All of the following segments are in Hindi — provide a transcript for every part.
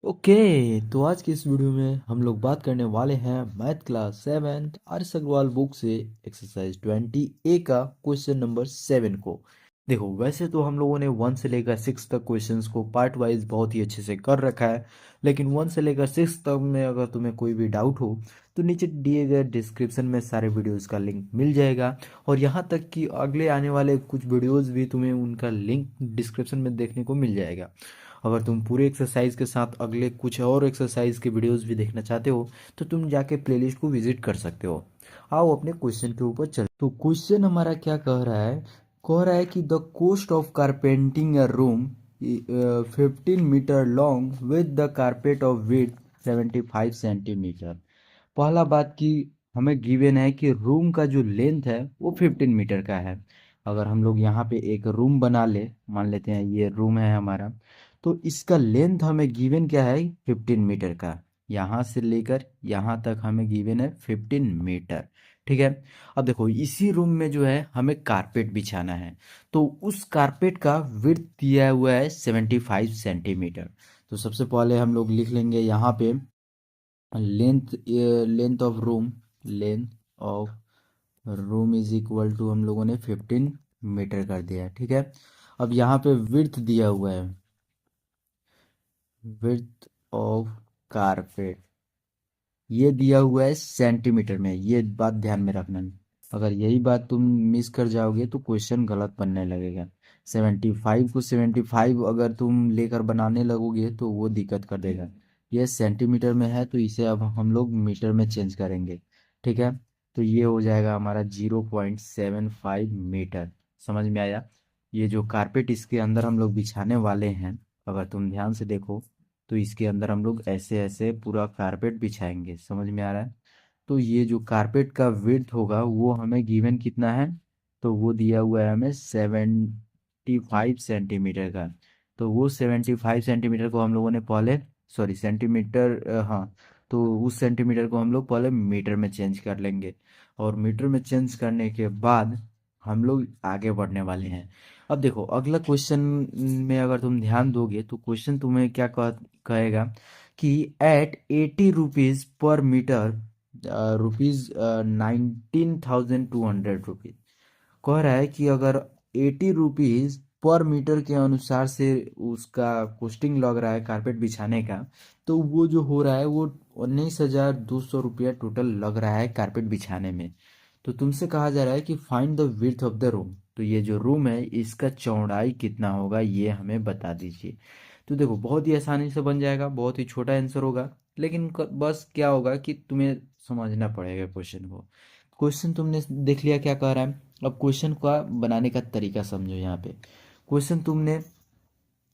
ओके, तो आज की इस वीडियो में हम लोग बात करने वाले हैं math class seventh आर्यस Agarwal book से एक्सरसाइज 20 ए का क्वेश्चन नंबर 7 को। देखो, वैसे तो हम लोगों ने 1 से लेकर 6 तक क्वेश्चंस को पार्ट वाइज बहुत ही अच्छे से कर रखा है, लेकिन 1 से लेकर 6 तक में अगर तुम्हें कोई भी डाउट हो तो नीचे दिए गए डिस्क्रिप्शन में सारे वीडियोज़ का लिंक मिल जाएगा। और यहाँ तक कि अगले आने वाले कुछ वीडियोज़ भी तुम्हें उनका लिंक डिस्क्रिप्शन में देखने को मिल जाएगा। अगर तुम पूरे एक्सरसाइज के साथ अगले कुछ और एक्सरसाइज के वीडियोस भी देखना चाहते हो तो तुम जाके प्लेलिस्ट को विजिट कर सकते हो। आओ अपने क्वेश्चन के ऊपर चल। तो क्वेश्चन हमारा क्या कह रहा है कि the cost of carpeting a room 15 metre long with the carpet of with 75 centimetre. पहला बात कि हमें गिवन है कि रूम का जो लेंथ है वो 15 मीटर का है। अगर हम लोग यहाँ पे एक रूम बना ले, मान लेते हैं ये रूम है हमारा, तो इसका लेंथ हमें गिवन क्या है 15 मीटर का। यहाँ से लेकर यहाँ तक हमें गिवन है 15 मीटर। ठीक है। अब देखो, इसी रूम में जो है हमें कारपेट बिछाना है, तो उस कारपेट का विड्थ दिया हुआ है 75 सेंटीमीटर। तो सबसे पहले हम लोग लिख लेंगे यहाँ पे length length of room length of room is equal to हम लोगों ने 15 मीटर कर दिया है। ठीक है। अब यहाँ पे विड्थ दिया हुआ है, विड्थ ऑफ कारपेट ये दिया हुआ है सेंटीमीटर में। ये बात ध्यान में रखना। अगर यही बात तुम मिस कर जाओगे तो क्वेश्चन गलत बनने लगेगा। 75 को 75 अगर तुम लेकर बनाने लगोगे तो वो दिक्कत कर देगा। ये सेंटीमीटर में है तो इसे अब हम लोग मीटर में चेंज करेंगे। ठीक है। तो ये हो जाएगा हमारा 0.75 मीटर। समझ में आया? ये जो कारपेट इसके अंदर हम लोग बिछाने वाले हैं, अगर तुम ध्यान से देखो तो इसके अंदर हम लोग ऐसे ऐसे पूरा कारपेट बिछाएंगे। समझ में आ रहा है? तो ये जो कारपेट का विड्थ होगा वो हमें गिवन कितना है, तो वो दिया हुआ है हमें 75 सेंटीमीटर का। तो वो 75 सेंटीमीटर को हम लोगों ने पहले, सॉरी सेंटीमीटर, हाँ, तो उस सेंटीमीटर को हम लोग पहले मीटर में चेंज कर लेंगे। और मीटर में चेंज करने के बाद हम लोग आगे बढ़ने वाले हैं। अब देखो, अगला क्वेश्चन में अगर तुम ध्यान दोगे तो क्वेश्चन तुम्हें क्या कहेगा कि at 80 rupees per metre rupees 19,200 rupees. कह रहा है कि अगर 80 रुपीज पर मीटर के अनुसार से उसका कॉस्टिंग लग रहा है कारपेट बिछाने का, तो वो जो हो रहा है वो 19,200 रुपया टोटल लग रहा है कारपेट बिछाने में। तो तुमसे कहा जा रहा है कि find the width of the room. तो ये जो रूम है इसका चौड़ाई कितना होगा ये हमें बता दीजिए। तो देखो, बहुत ही आसानी से बन जाएगा, बहुत ही छोटा आंसर होगा, लेकिन बस क्या होगा कि तुम्हें समझना पड़ेगा क्वेश्चन को। क्वेश्चन तुमने देख लिया क्या कह रहा है। अब क्वेश्चन का बनाने का तरीका समझो। यहाँ पे क्वेश्चन तुमने,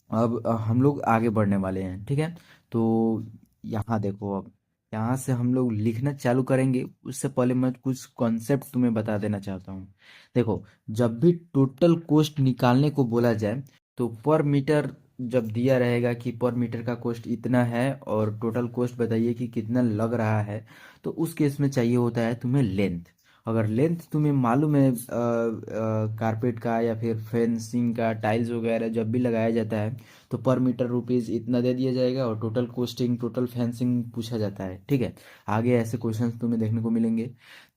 अब हम लोग आगे बढ़ने वाले हैं। ठीक है। तो यहाँ देखो, अब यहाँ से हम लोग लिखना चालू करेंगे उससे पहले मैं कुछ कॉन्सेप्ट तुम्हें बता देना चाहता हूँ। देखो, जब भी टोटल कॉस्ट निकालने को बोला जाए तो पर मीटर जब दिया रहेगा कि पर मीटर का कॉस्ट इतना है और टोटल कॉस्ट बताइए कि कितना लग रहा है, तो उस केस में चाहिए होता है तुम्हें लेंथ। अगर लेंथ तुम्हें मालूम है कारपेट का या फिर फेंसिंग का टाइल्स वगैरह जब भी लगाया जाता है तो पर मीटर रुपीज़ इतना दे दिया जाएगा और टोटल कोस्टिंग टोटल फेंसिंग पूछा जाता है। ठीक है। आगे ऐसे क्वेश्चंस तुम्हें देखने को मिलेंगे।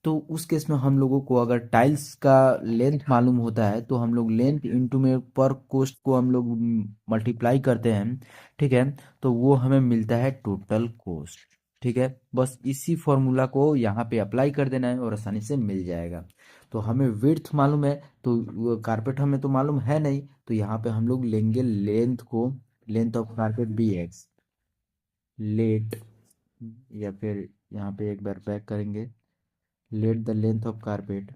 तो उस केस में हम लोगों को अगर टाइल्स का लेंथ मालूम होता है तो हम लोग लेंथ इंटू में पर कोस्ट को हम लोग मल्टीप्लाई करते हैं। ठीक है। तो वो हमें मिलता है टोटल कोस्ट। ठीक है। बस इसी फॉर्मूला को यहाँ पे अप्लाई कर देना है और आसानी से मिल जाएगा। तो हमें विड्थ मालूम है, तो कारपेट हमें तो मालूम है नहीं, तो यहाँ पे हम लोग लेंगे लेंथ को, length of carpet be x let, या फिर यहाँ पे एक बार बैक करेंगे, let the length of carpet,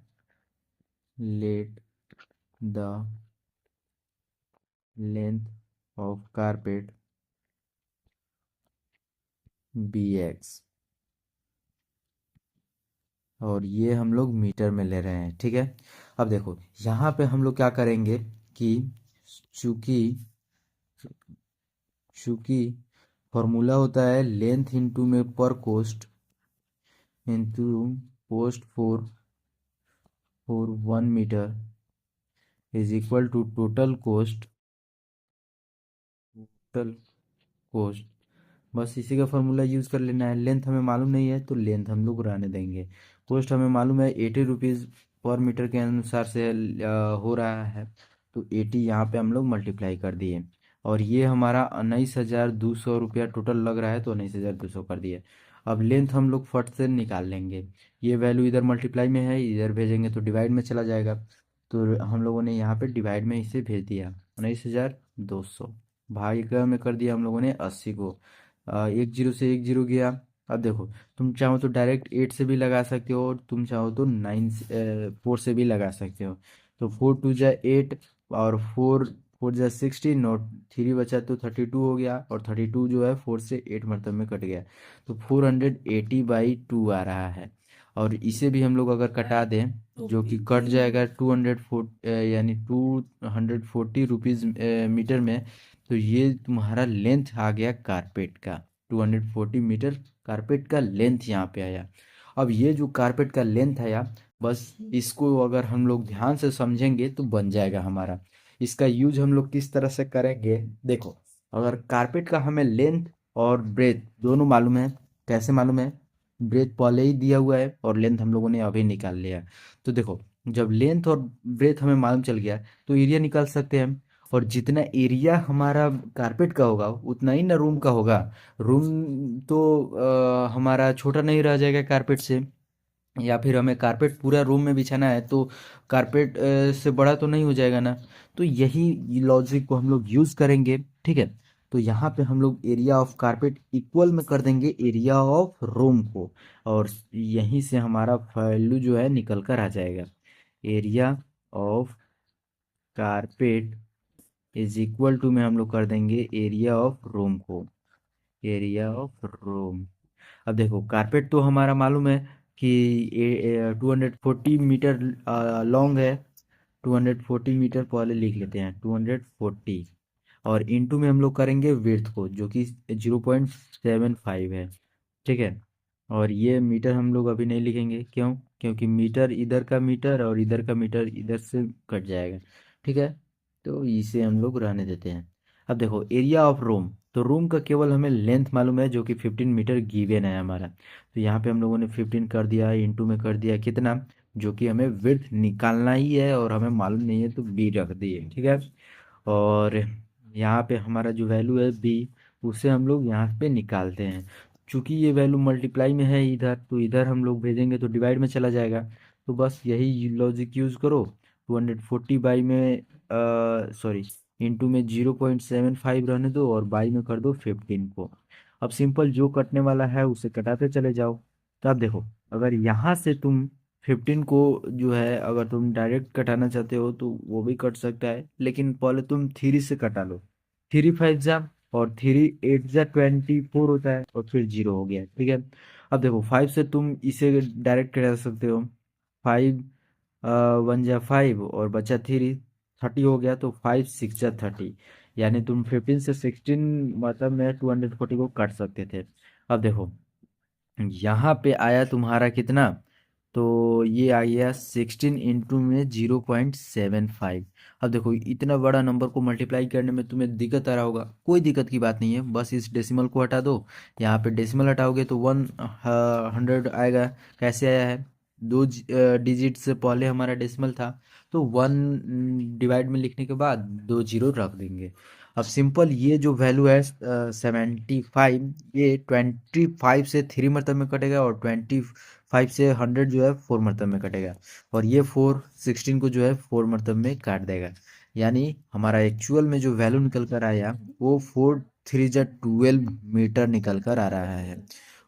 let the length of carpet be x. और ये हम लोग मीटर में ले रहे हैं। ठीक है। अब देखो, यहाँ पे हम लोग क्या करेंगे कि चूंकि चूंकि फॉर्मूला होता है लेंथ इंटू में पर cost into cost for 1 metre is equal to total cost बस इसी का फॉर्मूला यूज़ कर लेना है। लेंथ हमें मालूम नहीं है तो लेंथ हम लोग रहने देंगे। कॉस्ट हमें मालूम है 80 रुपीज़ पर मीटर के अनुसार से हो रहा है, तो 80 यहाँ पे हम लोग मल्टीप्लाई कर दिए, और ये हमारा 19,200 रुपया टोटल लग रहा है, तो 19,200 कर दिए। अब लेंथ हम लोग फट से निकाल लेंगे। ये वैल्यू इधर मल्टीप्लाई में है, इधर भेजेंगे तो डिवाइड में चला जाएगा, तो हम लोगों ने यहाँ पे डिवाइड में इसे भेज दिया। 19,200 भागा में कर दिया हम लोगों ने 80 को। एक जीरो से एक जीरो गया। अब देखो, तुम चाहो तो डायरेक्ट 8 से भी लगा सकते हो, और तुम चाहो तो 4 से भी लगा सकते हो। तो 4 2 जा 8, और 4 4 जा 16, और 3 बचा तो 32 हो गया, और 32 जो है 4 से 8 मतलब में कट गया, तो 480/2 आ रहा है। और इसे भी हम लोग अगर कटा दें, जो कि कट जाएगा 204 यानी 240 रुपीज़ मीटर में, तो ये तुम्हारा लेंथ आ गया कारपेट का। 240 मीटर कारपेट का लेंथ यहाँ पे आया। अब ये जो कारपेट का लेंथ आया, बस इसको अगर हम लोग ध्यान से समझेंगे तो बन जाएगा हमारा। इसका यूज हम लोग किस तरह से करेंगे, देखो, अगर कारपेट का हमें लेंथ और ब्रेथ दोनों मालूम है। कैसे मालूम है? ब्रेथ पहले ही दिया हुआ है और लेंथ हम लोगों ने अभी निकाल लिया। तो देखो, जब लेंथ और ब्रेथ हमें मालूम चल गया तो एरिया निकाल सकते हैं हम। और जितना एरिया हमारा कारपेट का होगा उतना ही ना रूम का होगा। रूम तो हमारा छोटा नहीं रह जाएगा कारपेट से, या फिर हमें कारपेट पूरा रूम में बिछाना है तो कारपेट से बड़ा तो नहीं हो जाएगा ना। तो यही लॉजिक को हम लोग यूज़ करेंगे, ठीक है। तो यहाँ पे हम लोग एरिया ऑफ कारपेट इक्वल में कर देंगे एरिया ऑफ रूम को, और यहीं से हमारा वैल्यू जो है निकल कर आ जाएगा। Area of carpet is equal to में हम लोग कर देंगे एरिया ऑफ रूम को, एरिया ऑफ रूम। अब देखो, कारपेट तो हमारा मालूम है कि 240 मीटर लॉन्ग है। 240 मीटर पहले लिख लेते हैं, 240, और इनटू में हम लोग करेंगे विड्थ को, जो कि 0.75 है, ठीक है। और ये मीटर हम लोग अभी नहीं लिखेंगे, क्यों? क्योंकि मीटर इधर का मीटर और इधर का मीटर इधर से कट जाएगा, ठीक है। तो इसे हम लोग रहने देते हैं। अब देखो, एरिया ऑफ रूम, तो रूम का केवल हमें लेंथ मालूम है, जो कि 15 मीटर गिवन है हमारा। तो यहाँ पे हम लोगों ने 15 कर दिया, इंटू में कर दिया कितना, जो कि हमें विड्थ निकालना ही है और हमें मालूम नहीं है, तो बी रख दिए, ठीक है। और यहाँ पे हमारा जो वैल्यू है बी, उसे हम लोग यहाँ पे निकालते हैं। चूंकि ये वैल्यू मल्टीप्लाई में है इधर, तो इधर हम लोग भेजेंगे तो डिवाइड में चला जाएगा। तो बस यही लॉजिक यूज़ करो। 240 बाई में सॉरी, इंटू में 0.75 रहने दो, और बाई में कर दो 15 को। अब सिंपल, जो कटने वाला है उसे कटाते चले जाओ। तो अब देखो, अगर यहाँ से तुम 15 को जो है, अगर तुम डायरेक्ट कटाना चाहते हो तो वो भी कट सकता है, लेकिन पहले तुम 3 से कटा लो। 3 5 जा, और 3 8 जा 24 होता है, और फिर 0 हो गया, ठीक है। अब देखो, 5 से तुम इसे डायरेक्ट कटा सकते हो। 5 1 जा 5, और बचा 30 हो गया, तो 5 6 जा 30, यानी तुम 15 से 16 मतलब में 240 को काट सकते थे। अब देखो, यहाँ पे आया तुम्हारा कितना, तो ये आ गया 16 इंटू में 0.75। अब देखो, इतना बड़ा नंबर को मल्टीप्लाई करने में तुम्हें दिक्कत आ रहा होगा, कोई दिक्कत की बात नहीं है, बस इस डेसिमल को हटा दो। यहाँ पे डेसिमल हटाओगे तो 100 आएगा। कैसे आया है? दो डिजिट से पहले हमारा डेसिमल था, तो 1 डिवाइड में लिखने के बाद 2 जीरो रख देंगे। अब सिंपल, ये जो वैल्यू है 75, ये 25 से 3 मतलब में कटेगा, और 25 से 100 जो है 4 मतलब में कटेगा, और ये 4 16 को जो है 4 मतलब में काट देगा। यानी हमारा एक्चुअल में जो वैल्यू निकल कर आया वो 4 3 जा 12 मीटर निकल कर आ रहा है।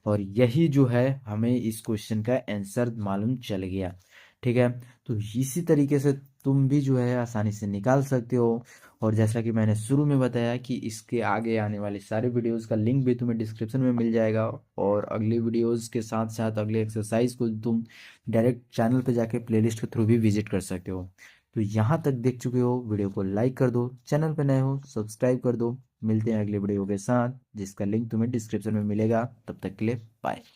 और यही जो है, हमें इस क्वेश्चन का आंसर मालूम चल गया, ठीक है। तो इसी तरीके से तुम भी जो है आसानी से निकाल सकते हो। और जैसा कि मैंने शुरू में बताया कि इसके आगे आने वाले सारे वीडियोस का लिंक भी तुम्हें डिस्क्रिप्शन में मिल जाएगा, और अगले वीडियोस के साथ साथ अगले एक्सरसाइज को तुम डायरेक्ट चैनल पे जाके प्लेलिस्ट के थ्रू भी विजिट कर सकते हो। तो यहाँ तक देख चुके हो, वीडियो को लाइक कर दो, चैनल पे नए हो सब्सक्राइब कर दो। मिलते हैं अगले वीडियो के साथ, जिसका लिंक तुम्हें डिस्क्रिप्शन में मिलेगा। तब तक के लिए बाय।